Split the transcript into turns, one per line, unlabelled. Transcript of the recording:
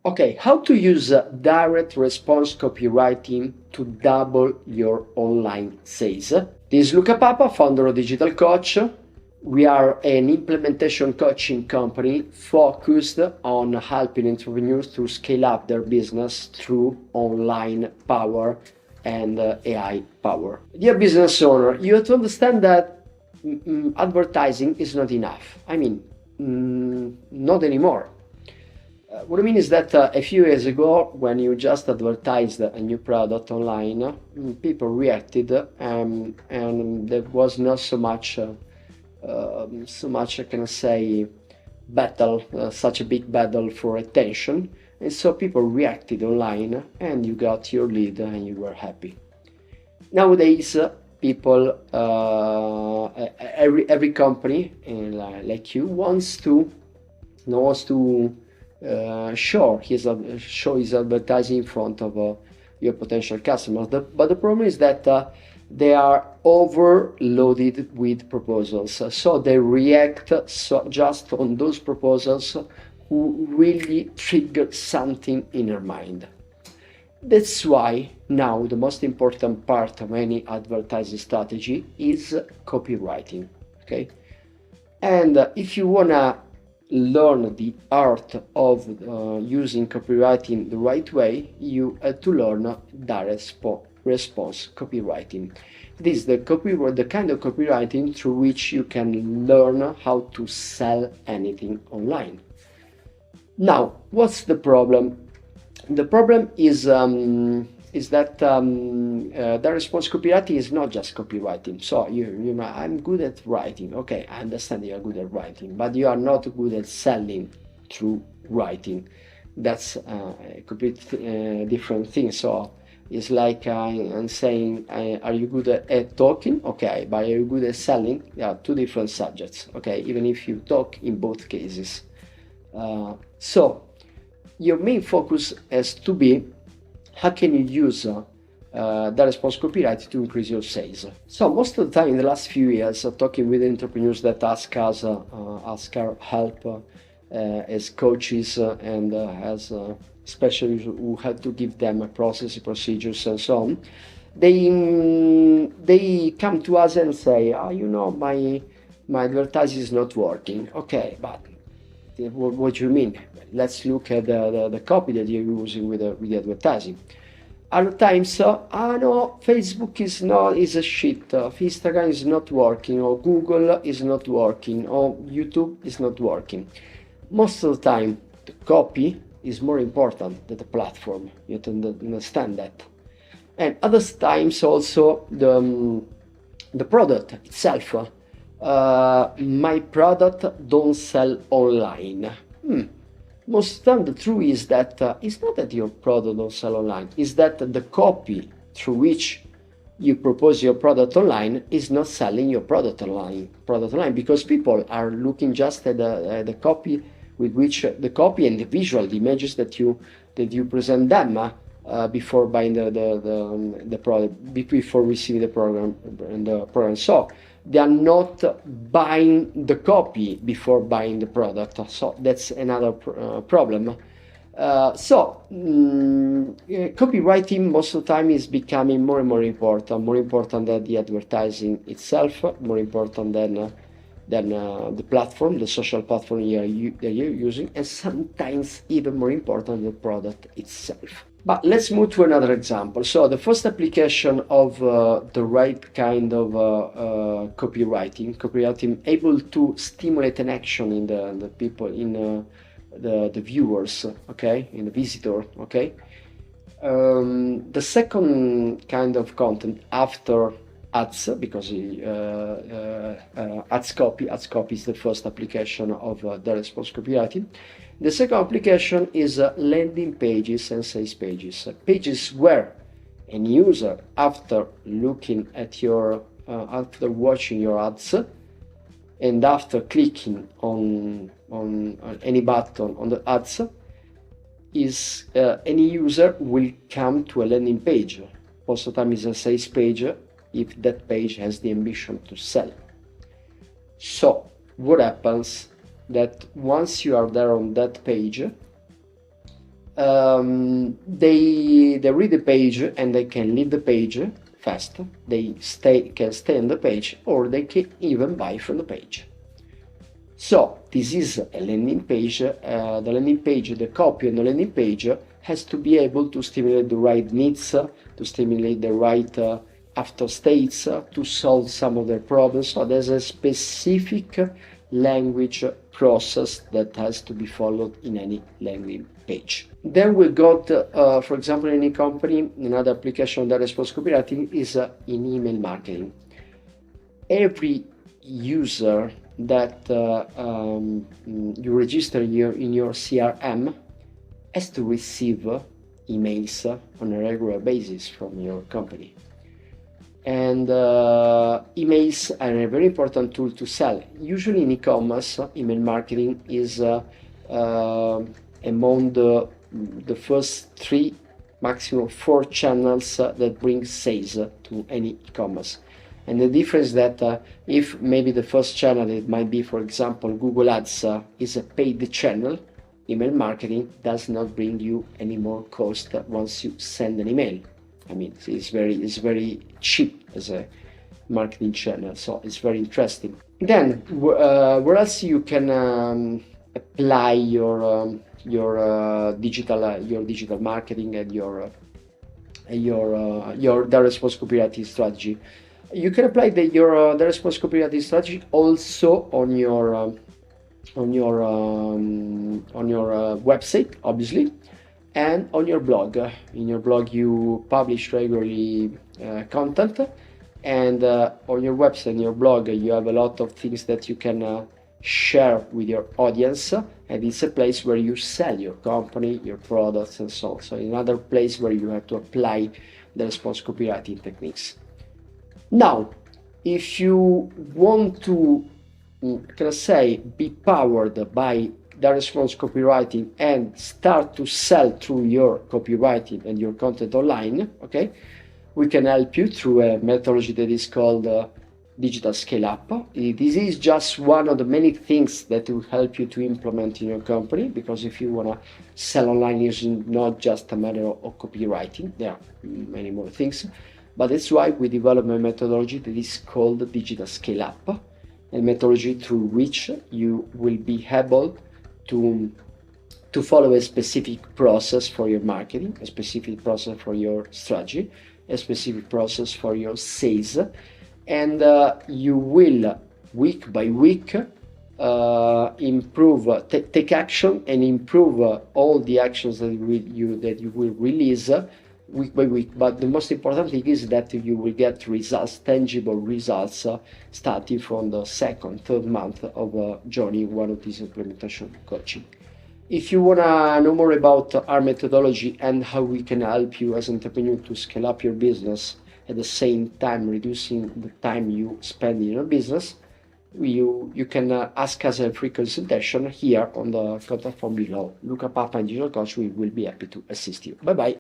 Okay, how to use direct response copywriting to double your online sales. This is Luca Papa, founder of Digital Coach. We are an implementation coaching company focused on helping entrepreneurs to scale up their business through online power and AI power. Dear business owner, you have to understand that advertising is not enough. I mean, not anymore. What I mean is that a few years ago, when you just advertised a new product online, people reacted, and there was not so much, I can say, battle, such a big battle for attention, and so people reacted online, and you got your lead, and you were happy. Nowadays, people, every company like you wants to show his advertising in front of your potential customers. But the problem is that they are overloaded with proposals, so they react just on those proposals who really trigger something in their mind. That's why now the most important part of any advertising strategy is copywriting. Okay, and if you wanna learn the art of using copywriting the right way, you have to learn direct response copywriting. This is the kind of copywriting through which you can learn how to sell anything online. Now, what's the problem? The problem is that the response copywriting is not just copywriting. So you know, I'm good at writing. Okay, I understand you are good at writing, but you are not good at selling through writing. That's a complete different thing. So it's like I'm saying, are you good at talking? Okay, but are you good at selling? Yeah, two different subjects. Okay, even if you talk in both cases. So your main focus has to be how can you use the response copywriting to increase your sales. So most of the time in the last few years, talking with entrepreneurs that ask our help as coaches and as specialists who have to give them processes, procedures, and so on, they come to us and say, my advertising is not working. Okay, but what do you mean? Let's look at the copy that you're using with the advertising. Other times, no, Facebook is a shit, Instagram is not working, or Google is not working, or YouTube is not working. Most of the time, the copy is more important than the platform. You have to understand that. And other times also the product itself. My product don't sell online. Most of the time the truth is that it's not that your product don't sell online, it's that the copy through which you propose your product online is not selling your product online because people are looking just at the copy with which the copy and the visual, the images that you present them before buying the product, before receiving the program. So they are not buying the copy before buying the product. So that's another problem. Copywriting most of the time is becoming more and more important than the advertising itself, more important than the platform, the social platform that you're using, and sometimes even more important than the product itself. But let's move to another example. So the first application of the right kind of copywriting able to stimulate an action in the people, in the viewers, okay, in the visitor, okay. The second kind of content after ads, because ads copy is the first application of the response copywriting. The second application is landing pages and sales pages. Pages where a user, after looking at after watching your ads, and after clicking on any button on the ads, any user will come to a landing page. Most of the time is a sales page if that page has the ambition to sell. So what happens? That once you are there on that page, They read the page and they can leave the page fast. They can stay on the page, or they can even buy from the page. So this is a landing page. The landing page, the copy on the landing page has to be able to stimulate the right needs, to stimulate the right after states, to solve some of their problems. So there's a specific language process that has to be followed in any landing page. Then we got, for example, in any company, another application of the response copywriting is in email marketing. Every user that you register in your CRM has to receive emails on a regular basis from your company. And emails are a very important tool to sell. Usually in e-commerce, email marketing is among the first 3, maximum 4 channels that bring sales to any e-commerce. And the difference that if maybe the first channel, it might be, for example, Google Ads, is a paid channel, email marketing does not bring you any more cost once you send an email. I mean, it's very cheap as a marketing channel, so it's very interesting. Then, where else you can apply your digital marketing and your direct response copywriting strategy? You can apply the direct response copywriting strategy also on your website, obviously, and on your blog. In your blog, you publish regularly content, and on your website and your blog, you have a lot of things that you can share with your audience, and it's a place where you sell your company, your products, and so on. So another place where you have to apply the response copywriting techniques. Now, if you want to, be powered by the response copywriting and start to sell through your copywriting and your content online, okay, we can help you through a methodology that is called digital scale-up. This is just one of the many things that will help you to implement in your company, because if you want to sell online, it's not just a matter of copywriting. There are many more things, but that's why we developed a methodology that is called digital scale-up, a methodology through which you will be able to follow a specific process for your marketing, a specific process for your strategy, a specific process for your sales, and you will week by week improve, take action and improve all the actions that you will release week by week. But the most important thing is that you will get results, tangible results, starting from the 2nd, 3rd month of joining one of these implementation coaching. If you want to know more about our methodology and how we can help you as an entrepreneur to scale up your business at the same time reducing the time you spend in your business, you can ask us a free consultation here on the contact form below. Luca Papa and Digital Coach, we will be happy to assist you. Bye bye.